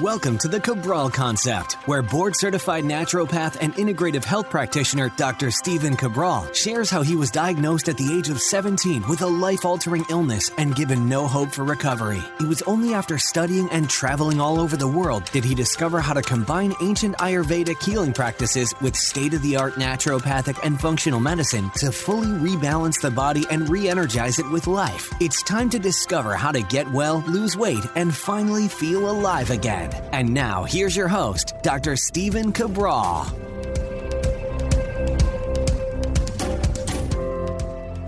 Welcome to the Cabral Concept, where board-certified naturopath and integrative health practitioner Dr. Stephen Cabral shares how he was diagnosed at the age of 17 with a life-altering illness and given no hope for recovery. It was only after studying and traveling all over the world did he discover how to combine ancient Ayurvedic healing practices with state-of-the-art naturopathic and functional medicine to fully rebalance the body and re-energize it with life. It's time to discover how to get well, lose weight, and finally feel alive again. And now, here's your host, Dr. Stephen Cabral.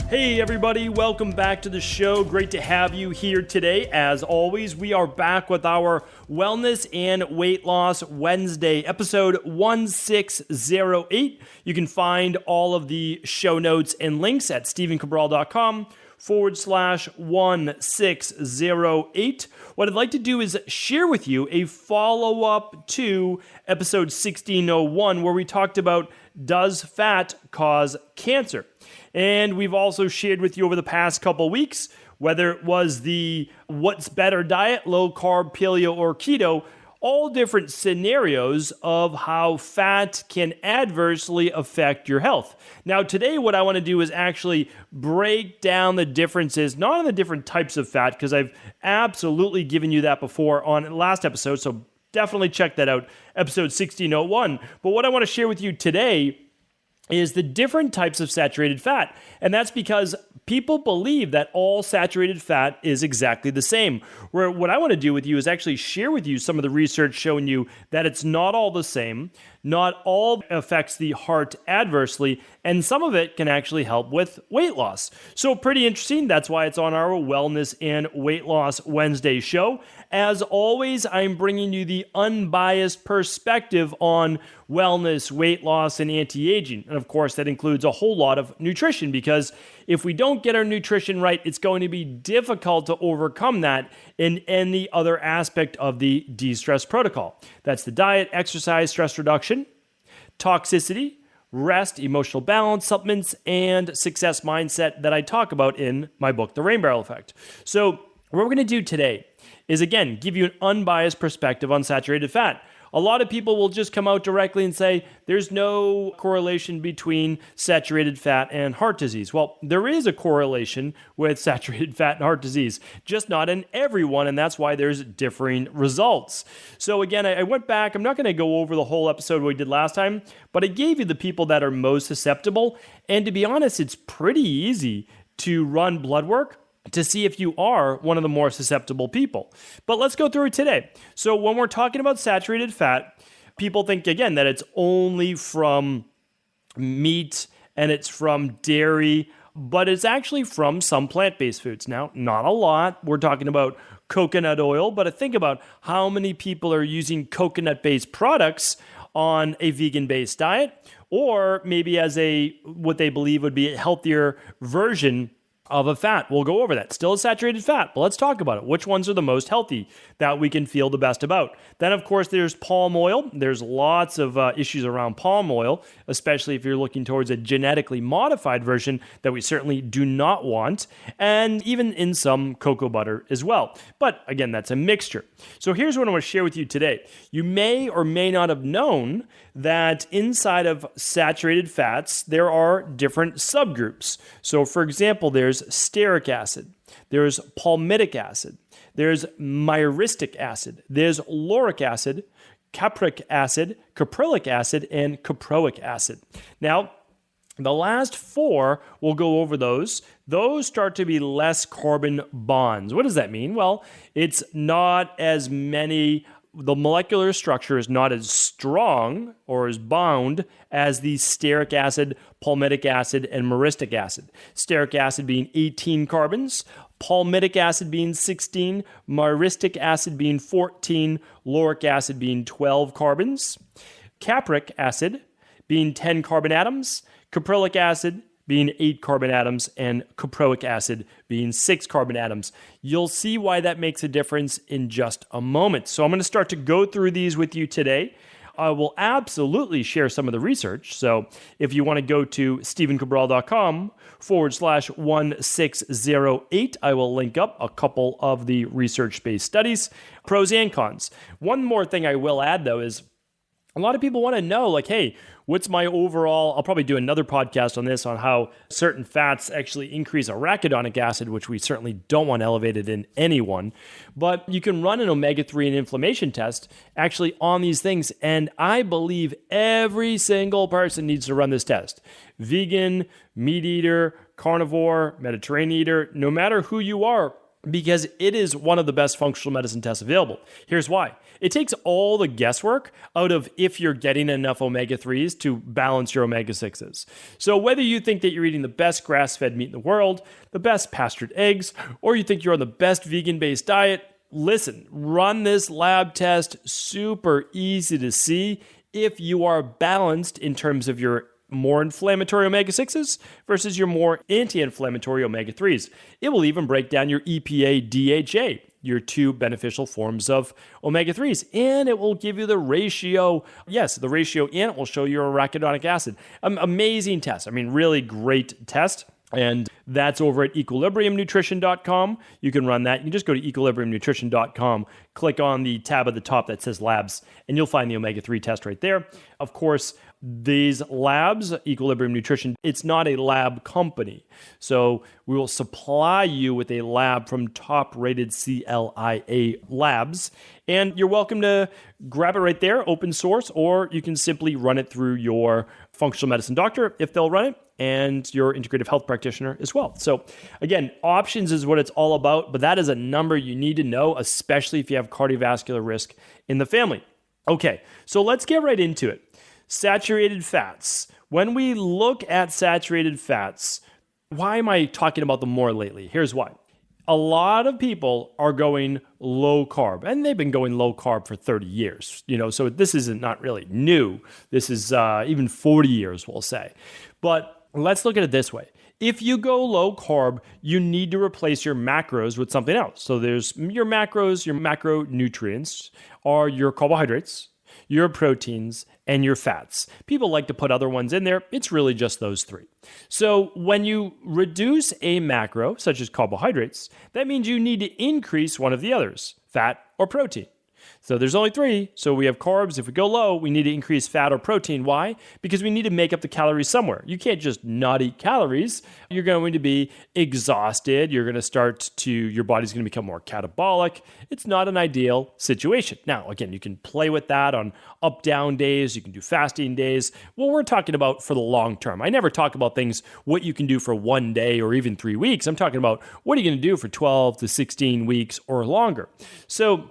Hey everybody, welcome back to the show. Great to have you here today. As always, we are back with our Wellness and Weight Loss Wednesday, episode 1608. You can find all of the show notes and links at stephencabral.com/1608. What I'd like to do is share with you a follow-up to episode 1601, where we talked about, does fat cause cancer? And we've also shared with you over the past couple weeks, whether it was the what's better diet, low carb, paleo, or keto, all different scenarios of how fat can adversely affect your health. Now, today, what I want to do is actually break down the differences, not on the different types of fat, because I've absolutely given you that before on the last episode, so definitely check that out, episode 1601. But what I want to share with you today is the different types of saturated fat. And that's because people believe that all saturated fat is exactly the same. Where what I want to do with you is actually share with you some of the research showing you that it's not all the same, not all affects the heart adversely, and some of it can actually help with weight loss. So pretty interesting. That's why it's on our Wellness and Weight Loss Wednesday show. As always, I'm bringing you the unbiased perspective on wellness, weight loss, and anti-aging. And of course, that includes a whole lot of nutrition, because if we don't get our nutrition right, it's going to be difficult to overcome that in any other aspect of the de-stress protocol. That's the diet, exercise, stress reduction, toxicity, rest, emotional balance, supplements, and success mindset that I talk about in my book, The Rain Barrel Effect. So what we're going to do today is, again, give you an unbiased perspective on saturated fat. A lot of people will just come out directly and say there's no correlation between saturated fat and heart disease. Well, there is a correlation with saturated fat and heart disease, just not in everyone, and that's why there's differing results. So again, I went back. I'm not going to go over the whole episode we did last time, but I gave you the people that are most susceptible, and to be honest, it's pretty easy to run blood work to see if you are one of the more susceptible people. But let's go through it today. So when we're talking about saturated fat, people think, again, that it's only from meat and it's from dairy, but it's actually from some plant-based foods. Now, not a lot. We're talking about coconut oil, but think about how many people are using coconut-based products on a vegan-based diet, or maybe as what they believe would be a healthier version of a fat. We'll go over that. Still a saturated fat, but let's talk about it. Which ones are the most healthy that we can feel the best about? Then, of course, there's palm oil. There's lots of issues around palm oil, especially if you're looking towards a genetically modified version that we certainly do not want, and even in some cocoa butter as well. But again, that's a mixture. So here's what I want to share with you today. You may or may not have known that inside of saturated fats, there are different subgroups. So for example, there's stearic acid, there's palmitic acid, there's myristic acid, there's lauric acid, capric acid, caprylic acid, and caproic acid. Now, the last four, we'll go over those. Those start to be less carbon bonds. What does that mean? Well, it's not as many. The molecular structure is not as strong or as bound as the stearic acid, palmitic acid, and myristic acid. Stearic acid being 18 carbons, palmitic acid being 16, myristic acid being 14, lauric acid being 12 carbons, capric acid being 10 carbon atoms, caprylic acid being 8 carbon atoms, and caproic acid being 6 carbon atoms. You'll see why that makes a difference in just a moment. So I'm going to start to go through these with you today. I will absolutely share some of the research. So if you want to go to stephencabral.com/1608, I will link up a couple of the research-based studies, pros and cons. One more thing I will add, though, is a lot of people want to know, like, hey, what's my overall, I'll probably do another podcast on this, on how certain fats actually increase arachidonic acid, which we certainly don't want elevated in anyone. But you can run an omega-3 and inflammation test actually on these things. And I believe every single person needs to run this test. Vegan, meat eater, carnivore, Mediterranean eater, no matter who you are, because it is one of the best functional medicine tests available. Here's why. It takes all the guesswork out of if you're getting enough omega-3s to balance your omega-6s. So whether you think that you're eating the best grass-fed meat in the world, the best pastured eggs, or you think you're on the best vegan-based diet, listen, run this lab test. Super easy to see if you are balanced in terms of your more inflammatory omega-6s versus your more anti-inflammatory omega-3s. It will even break down your EPA, DHA, your two beneficial forms of omega-3s, and it will give you the ratio. Yes, the ratio, and it will show your arachidonic acid. Amazing test. I mean, really great test. And that's over at equilibriumnutrition.com. You can run that. You can just go to equilibriumnutrition.com, click on the tab at the top that says labs, and you'll find the omega-3 test right there. Of course, these labs, Equilibrium Nutrition, it's not a lab company. So we will supply you with a lab from top-rated CLIA labs. And you're welcome to grab it right there, open source, or you can simply run it through your functional medicine doctor if they'll run it, and your integrative health practitioner as well. So again, options is what it's all about, but that is a number you need to know, especially if you have cardiovascular risk in the family. Okay, so let's get right into it. Saturated fats. When we look at saturated fats, why am I talking about them more lately? Here's why. A lot of people are going low carb, and they've been going low carb for 30 years. So this isn't not really new. This is even 40 years, we'll say. But let's look at it this way. If you go low carb, you need to replace your macros with something else. So there's your macros, your macronutrients are your carbohydrates, your proteins, and your fats. People like to put other ones in there. It's really just those three. So when you reduce a macro, such as carbohydrates, that means you need to increase one of the others, fat or protein. So there's only three. So we have carbs. If we go low, we need to increase fat or protein. Why? Because we need to make up the calories somewhere. You can't just not eat calories. You're going to be exhausted. You're going to your body's going to become more catabolic. It's not an ideal situation. Now, again, you can play with that on up-down days. You can do fasting days. Well, we're talking about for the long term. I never talk about things, what you can do for 1 day or even 3 weeks. I'm talking about what are you going to do for 12 to 16 weeks or longer. So,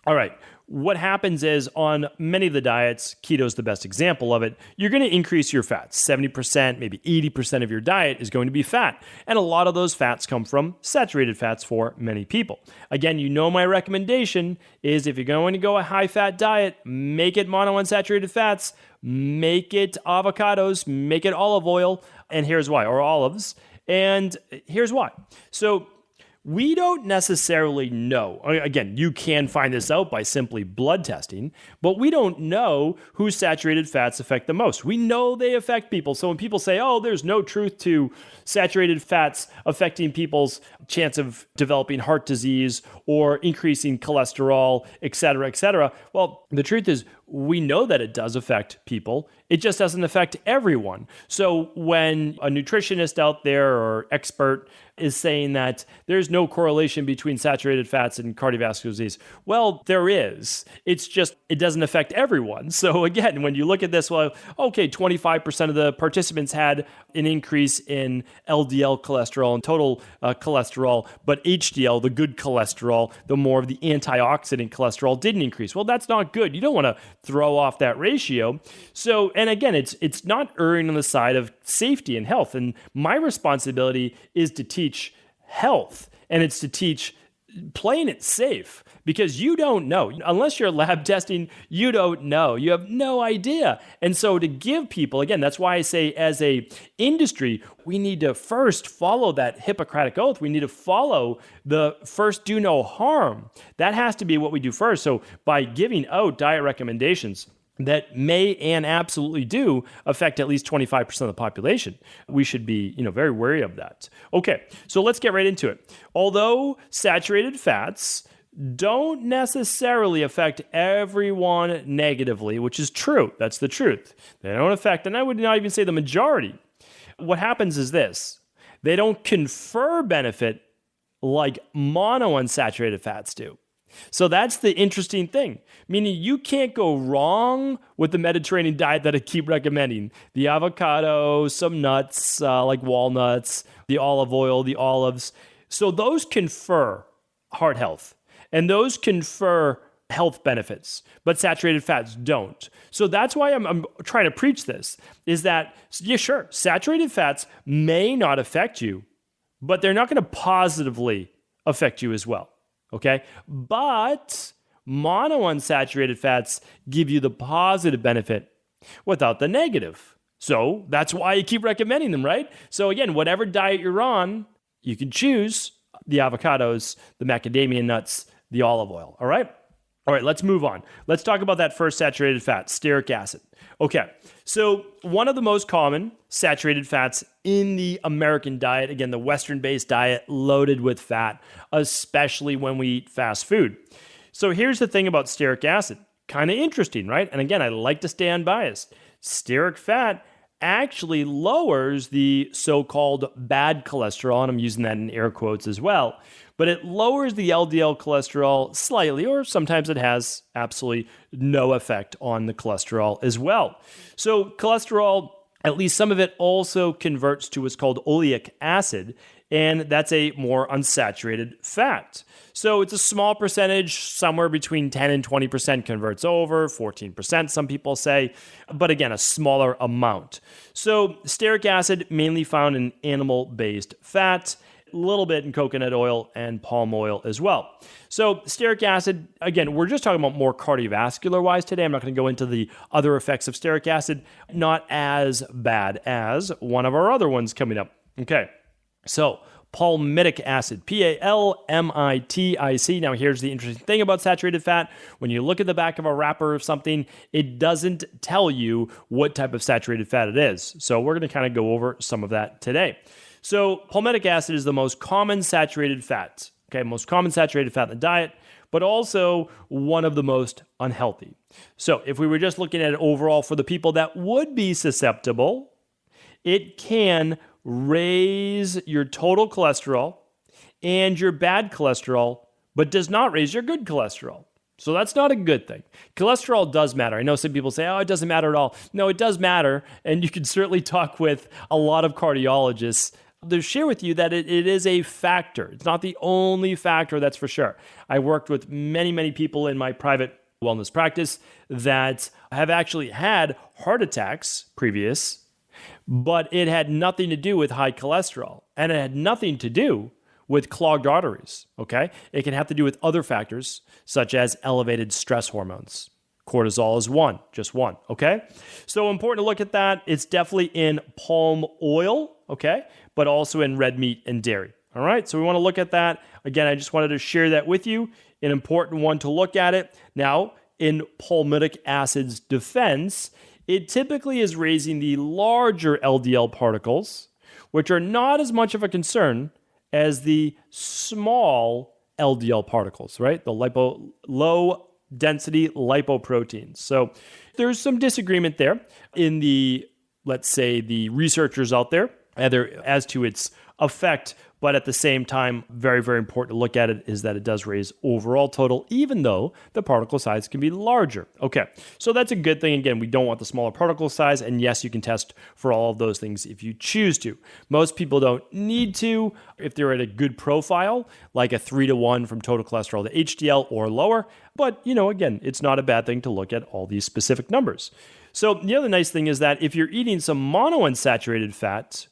all right, what happens is on many of the diets, keto is the best example of it, you're going to increase your fats. 70%, maybe 80% of your diet is going to be fat. And a lot of those fats come from saturated fats for many people. Again, my recommendation is if you're going to go a high-fat diet, make it monounsaturated fats, make it avocados, make it olive oil, and here's why, or olives. And here's why. So we don't necessarily know. Again, you can find this out by simply blood testing, but we don't know whose saturated fats affect the most. We know they affect people. So when people say, oh, there's no truth to saturated fats affecting people's chance of developing heart disease or increasing cholesterol, et cetera, well, the truth is we know that it does affect people. It just doesn't affect everyone. So when a nutritionist out there or expert is saying that there's no correlation between saturated fats and cardiovascular disease, well, there is. It's just, it doesn't affect everyone. So again, when you look at this, well, okay, 25% of the participants had an increase in LDL cholesterol and total cholesterol, but HDL, the good cholesterol, the more of the antioxidant cholesterol didn't increase. Well, that's not good. You don't want to throw off that ratio. So, and again, it's not erring on the side of safety and health. And my responsibility is to teach health, and it's to teach playing it safe, because you don't know. Unless you're lab testing, you don't know. You have no idea. And so to give people, again, that's why I say as a industry, we need to first follow that Hippocratic oath. We need to follow the first do no harm. That has to be what we do first. So by giving out diet recommendations, that may and absolutely do affect at least 25% of the population. We should be, very wary of that. Okay, so let's get right into it. Although saturated fats don't necessarily affect everyone negatively, which is true. That's the truth. They don't affect, and I would not even say the majority. What happens is this. They don't confer benefit like monounsaturated fats do. So that's the interesting thing, meaning you can't go wrong with the Mediterranean diet that I keep recommending. The avocado, some nuts like walnuts, the olive oil, the olives. So those confer heart health and those confer health benefits, but saturated fats don't. So that's why I'm trying to preach this, is that, yeah, sure, saturated fats may not affect you, but they're not going to positively affect you as well. Okay, but monounsaturated fats give you the positive benefit without the negative. So that's why you keep recommending them, right? So again, whatever diet you're on, you can choose the avocados, the macadamia nuts, the olive oil. All right, let's move on. Let's talk about that first saturated fat, stearic acid. Okay, so one of the most common saturated fats in the American diet, again, the Western-based diet, loaded with fat, especially when we eat fast food. So here's the thing about stearic acid. Kind of interesting, right? And again, I like to stay unbiased. Stearic fat actually lowers the so-called bad cholesterol, and I'm using that in air quotes as well, but it lowers the LDL cholesterol slightly, or sometimes it has absolutely no effect on the cholesterol as well. So cholesterol, at least some of it, also converts to what's called oleic acid, and that's a more unsaturated fat. So it's a small percentage, somewhere between 10 and 20% converts over, 14% some people say, but again, a smaller amount. So stearic acid mainly found in animal-based fat, a little bit in coconut oil and palm oil as well. So stearic acid, again, we're just talking about more cardiovascular-wise today. I'm not going to go into the other effects of stearic acid. Not as bad as one of our other ones coming up. Okay, so palmitic acid, Palmitic. Now, here's the interesting thing about saturated fat. When you look at the back of a wrapper of something, it doesn't tell you what type of saturated fat it is. So we're going to kind of go over some of that today. So palmitic acid is the most common saturated fat, most common saturated fat in the diet, but also one of the most unhealthy. So if we were just looking at it overall for the people that would be susceptible, it can raise your total cholesterol and your bad cholesterol, but does not raise your good cholesterol. So that's not a good thing. Cholesterol does matter. I know some people say, it doesn't matter at all. No, it does matter. And you can certainly talk with a lot of cardiologists. They'll share with you that it is a factor. It's not the only factor, that's for sure. I worked with many, many people in my private wellness practice that have actually had heart attacks previous, but it had nothing to do with high cholesterol, and it had nothing to do with clogged arteries, okay? It can have to do with other factors, such as elevated stress hormones. Cortisol is just one, okay? So important to look at that. It's definitely in palm oil, okay? But also in red meat and dairy, all right? So we want to look at that. Again, I just wanted to share that with you, an important one to look at it. Now, in palmitic acid's defense, it typically is raising the larger LDL particles, which are not as much of a concern as the small LDL particles, right? The low density lipoproteins. So there's some disagreement there in the, let's say, the researchers out there as to its effect, but at the same time, very, very important to look at it is that it does raise overall total, even though the particle size can be larger. Okay, so that's a good thing. Again, we don't want the smaller particle size, and yes, you can test for all of those things if you choose to. Most people don't need to if they're at a good profile, like a 3-to-1 from total cholesterol to HDL or lower, but again, it's not a bad thing to look at all these specific numbers. So the other nice thing is that if you're eating some monounsaturated fats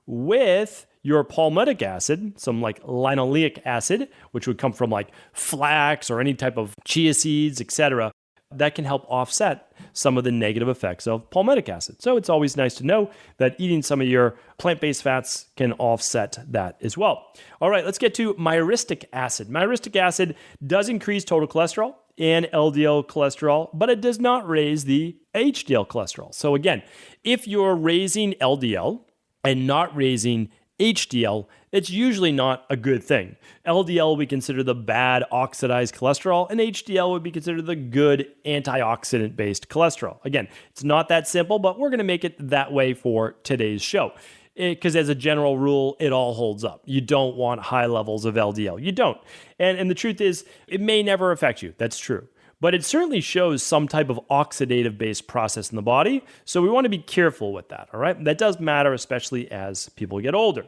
with your palmitic acid, some like linoleic acid, which would come from like flax or any type of chia seeds, etc., that can help offset some of the negative effects of palmitic acid. So it's always nice to know that eating some of your plant-based fats can offset that as well. All right, let's get to myristic acid. Myristic acid does increase total cholesterol and LDL cholesterol, but it does not raise the HDL cholesterol. So again, if you're raising LDL and not raising HDL, it's usually not a good thing. LDL would be considered the bad oxidized cholesterol, and HDL would be considered the good antioxidant-based cholesterol. Again, it's not that simple, but we're going to make it that way for today's show. Because as a general rule, it all holds up. You don't want high levels of LDL. You don't. And the truth is, it may never affect you. That's true. But it certainly shows some type of oxidative-based process in the body. So we want to be careful with that, all right? That does matter, especially as people get older.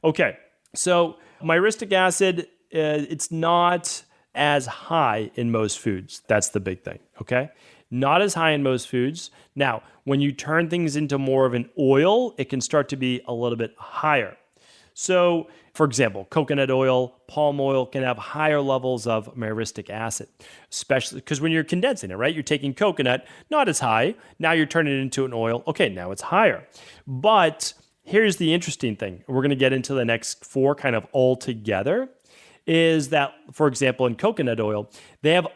Okay, so myristic acid, it's not as high in most foods. That's the big thing, okay? Not as high in most foods. Now, when you turn things into more of an oil, it can start to be a little bit higher. So, for example, coconut oil, palm oil can have higher levels of myristic acid, especially because when you're condensing it, right? You're taking coconut, not as high. Now you're turning it into an oil. Okay, now it's higher. But here's the interesting thing. We're going to get into the next four kind of all together, is that, for example, in coconut oil, they have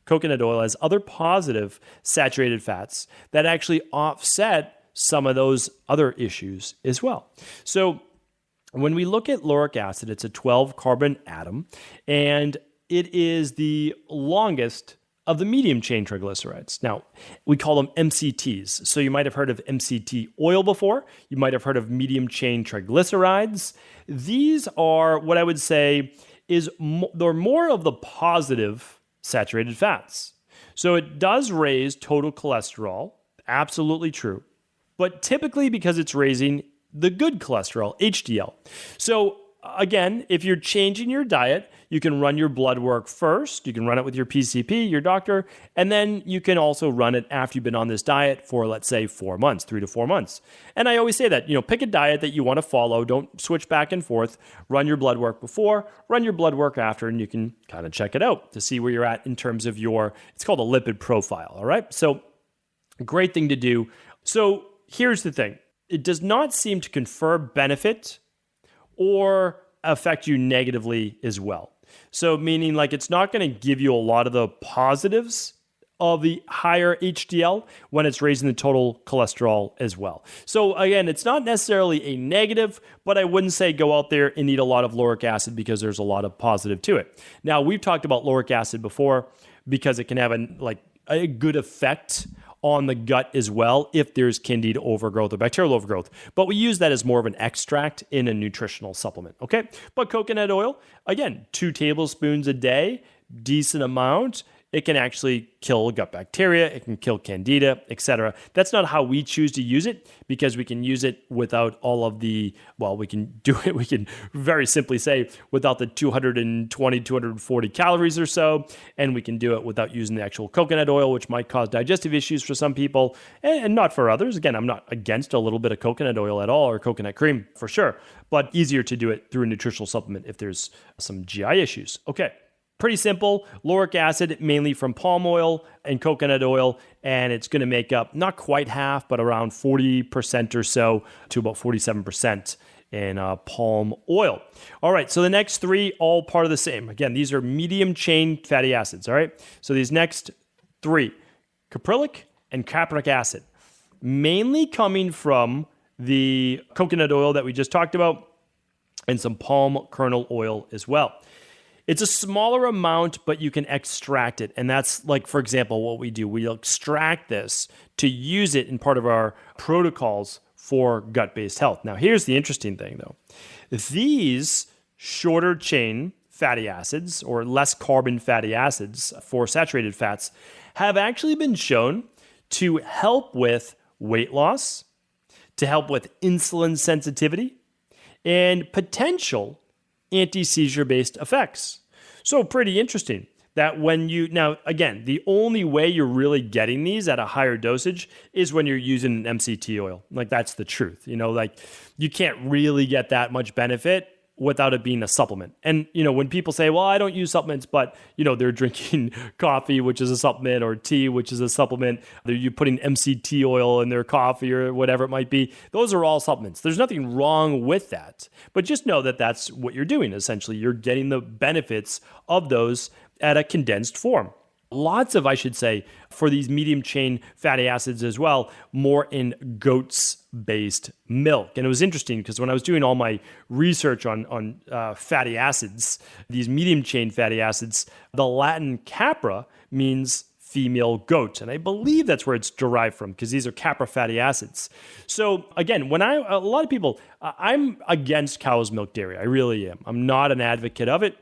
coconut oil has other positive saturated fats that actually offset some of those other issues as well. So when we look at lauric acid, it's a 12 carbon atom, and it is the longest of the medium chain triglycerides. Now, we call them MCTs. So you might have heard of MCT oil before. You might have heard of medium chain triglycerides. These are what I would say they're more of the positive saturated fats. So it does raise total cholesterol, absolutely true. But typically because it's raising the good cholesterol, HDL. So again, if you're changing your diet, you can run your blood work first. You can run it with your PCP, your doctor, and then you can also run it after you've been on this diet for, let's say, 4 months, 3 to 4 months. And I always say that, pick a diet that you want to follow. Don't switch back and forth. Run your blood work before, run your blood work after, and you can kind of check it out to see where you're at in terms of it's called a lipid profile, all right? So great thing to do. So here's the thing. It does not seem to confer benefit or affect you negatively as well. So meaning like it's not going to give you a lot of the positives of the higher HDL when it's raising the total cholesterol as well. So again, it's not necessarily a negative, but I wouldn't say go out there and eat a lot of lauric acid because there's a lot of positive to it. Now, we've talked about lauric acid before because it can have a good effect on the gut as well if there's candida overgrowth or bacterial overgrowth. But we use that as more of an extract in a nutritional supplement, okay? But coconut oil, again, 2 tablespoons a day, decent amount. It can actually kill gut bacteria, it can kill candida, etc. That's not how we choose to use it because we can use it without all of we can very simply say without the 220, 240 calories or so, and we can do it without using the actual coconut oil, which might cause digestive issues for some people and not for others. Again, I'm not against a little bit of coconut oil at all or coconut cream for sure, but easier to do it through a nutritional supplement if there's some GI issues. Okay. Pretty simple, lauric acid mainly from palm oil and coconut oil, and it's going to make up not quite half, but around 40% or so to about 47% in palm oil. All right, so the next 3, all part of the same. Again, these are medium chain fatty acids, all right? So these next 3, caprylic and capric acid, mainly coming from the coconut oil that we just talked about and some palm kernel oil as well. It's a smaller amount, but you can extract it. And that's like, for example, what we do. We extract this to use it in part of our protocols for gut-based health. Now, here's the interesting thing, though. These shorter chain fatty acids or less carbon fatty acids for saturated fats have actually been shown to help with weight loss, to help with insulin sensitivity, and potential anti-seizure-based effects. So pretty interesting that now again, the only way you're really getting these at a higher dosage is when you're using an MCT oil. Like that's the truth, you can't really get that much benefit without it being a supplement. And, when people say, well, I don't use supplements, but, they're drinking coffee, which is a supplement, or tea, which is a supplement. You're putting MCT oil in their coffee or whatever it might be. Those are all supplements. There's nothing wrong with that. But just know that that's what you're doing, essentially. You're getting the benefits of those at a condensed form. Lots of, I should say, for these medium chain fatty acids as well, more in goats-based milk. And it was interesting because when I was doing all my research on fatty acids, these medium chain fatty acids, the Latin capra means female goat. And I believe that's where it's derived from because these are capra fatty acids. So again, a lot of people, I'm against cow's milk dairy. I really am. I'm not an advocate of it.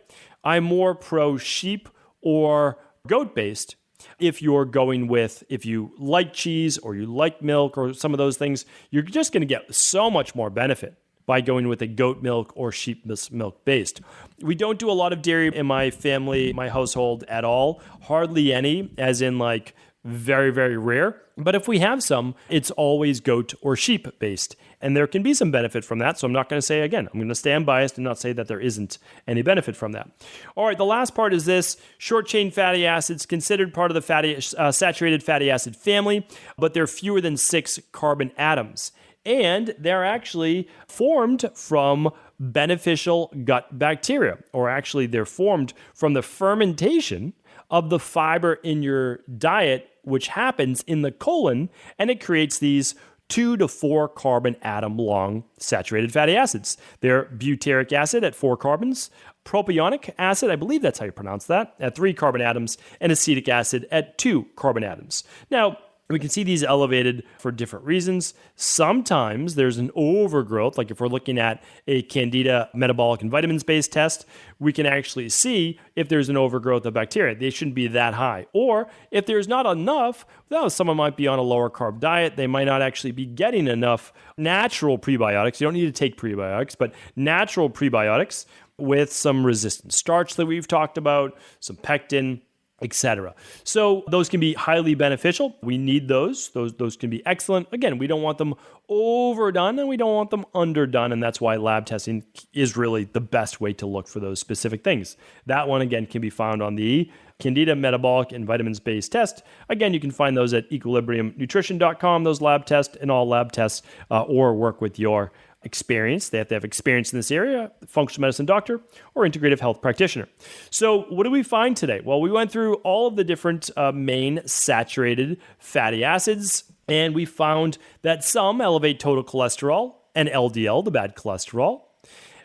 I'm more pro sheep or goat-based. If you like cheese or you like milk or some of those things, you're just going to get so much more benefit by going with a goat milk or sheep milk based. We don't do a lot of dairy in my family, my household at all. Hardly any, as in like very, very rare. But if we have some, it's always goat or sheep based. And there can be some benefit from that. So I'm not going to say, again, I'm going to stay unbiased and not say that there isn't any benefit from that. All right, the last part is this: short chain fatty acids, considered part of the saturated fatty acid family, but they're fewer than 6 carbon atoms. And they're actually formed from beneficial gut bacteria, or actually they're formed from the fermentation of the fiber in your diet, which happens in the colon, and it creates these 2 to 4 carbon atom long saturated fatty acids. They're butyric acid at 4 carbons, propionic acid, I believe that's how you pronounce that, at 3 carbon atoms, and acetic acid at 2 carbon atoms. Now, we can see these elevated for different reasons. Sometimes there's an overgrowth, like if we're looking at a Candida metabolic and vitamins-based test, we can actually see if there's an overgrowth of bacteria. They shouldn't be that high. Or if there's not enough, well, someone might be on a lower carb diet. They might not actually be getting enough natural prebiotics. You don't need to take prebiotics, but natural prebiotics with some resistant starch that we've talked about, some pectin, etc. So those can be highly beneficial. We need those. Those can be excellent. Again, we don't want them overdone and we don't want them underdone. And that's why lab testing is really the best way to look for those specific things. That one, again, can be found on the Candida metabolic and vitamins-based test. Again, you can find those at equilibriumnutrition.com, those lab tests and all lab tests, or work with your experience. They have to have experience in this area, functional medicine doctor or integrative health practitioner. So what do we find today? Well, we went through all of the different main saturated fatty acids, and we found that some elevate total cholesterol and LDL, the bad cholesterol,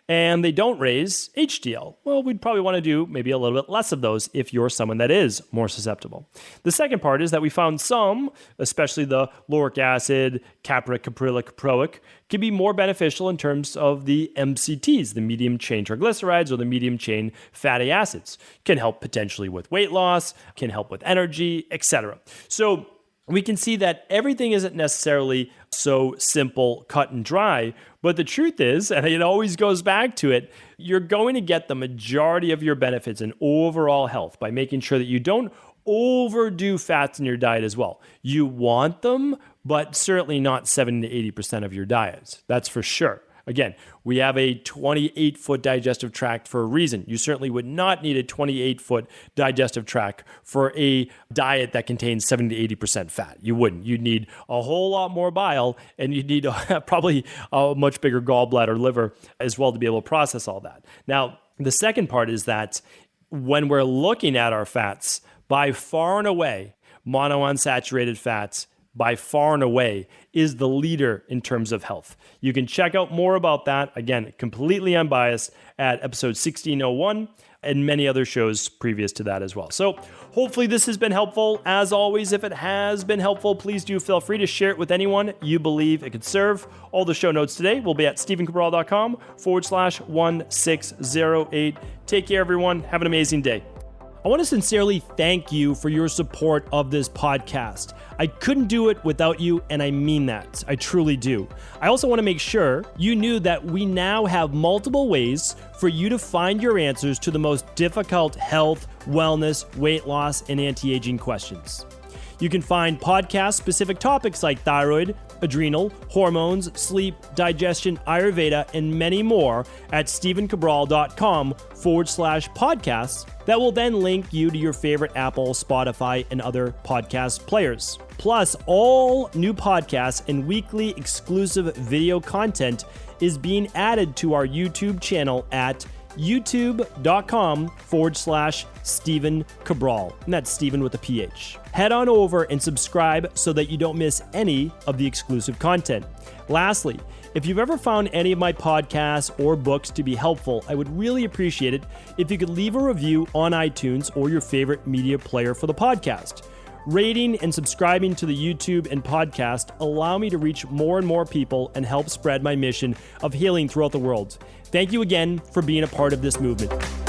and they don't raise HDL. Well, we'd probably want to do maybe a little bit less of those if you're someone that is more susceptible. The second part is that we found some, especially the lauric acid, capra, caprilla, caproic, can be more beneficial in terms of the MCTs, the medium chain triglycerides or the medium chain fatty acids. Can help potentially with weight loss, can help with energy, etc. So we can see that everything isn't necessarily so simple, cut and dry, but the truth is, and it always goes back to it, you're going to get the majority of your benefits and overall health by making sure that you don't overdo fats in your diet as well. You want them, but certainly not 70 to 80% of your diet. That's for sure. Again, we have a 28-foot digestive tract for a reason. You certainly would not need a 28-foot digestive tract for a diet that contains 70 to 80% fat. You wouldn't. You'd need a whole lot more bile, and you'd need probably a much bigger gallbladder, liver as well to be able to process all that. Now, the second part is that when we're looking at our fats, by far and away, monounsaturated fats by far and away is the leader in terms of health. You can check out more about that, again, completely unbiased, at episode 1601 and many other shows previous to that as well. So hopefully this has been helpful. As always, if it has been helpful, please do feel free to share it with anyone you believe it could serve. All the show notes today will be at stephencabral.com/1608. Take care, everyone. Have an amazing day. I want to sincerely thank you for your support of this podcast. I couldn't do it without you, and I mean that. I truly do. I also want to make sure you knew that we now have multiple ways for you to find your answers to the most difficult health, wellness, weight loss, and anti-aging questions. You can find podcast-specific topics like thyroid, adrenal, hormones, sleep, digestion, Ayurveda, and many more at stephencabral.com/podcasts that will then link you to your favorite Apple, Spotify, and other podcast players. Plus, all new podcasts and weekly exclusive video content is being added to our YouTube channel at youtube.com/Stephen Cabral. And that's Stephen with a PH. Head on over and subscribe so that you don't miss any of the exclusive content. Lastly, if you've ever found any of my podcasts or books to be helpful, I would really appreciate it if you could leave a review on iTunes or your favorite media player for the podcast. Rating and subscribing to the YouTube and podcast allow me to reach more and more people and help spread my mission of healing throughout the world. Thank you again for being a part of this movement.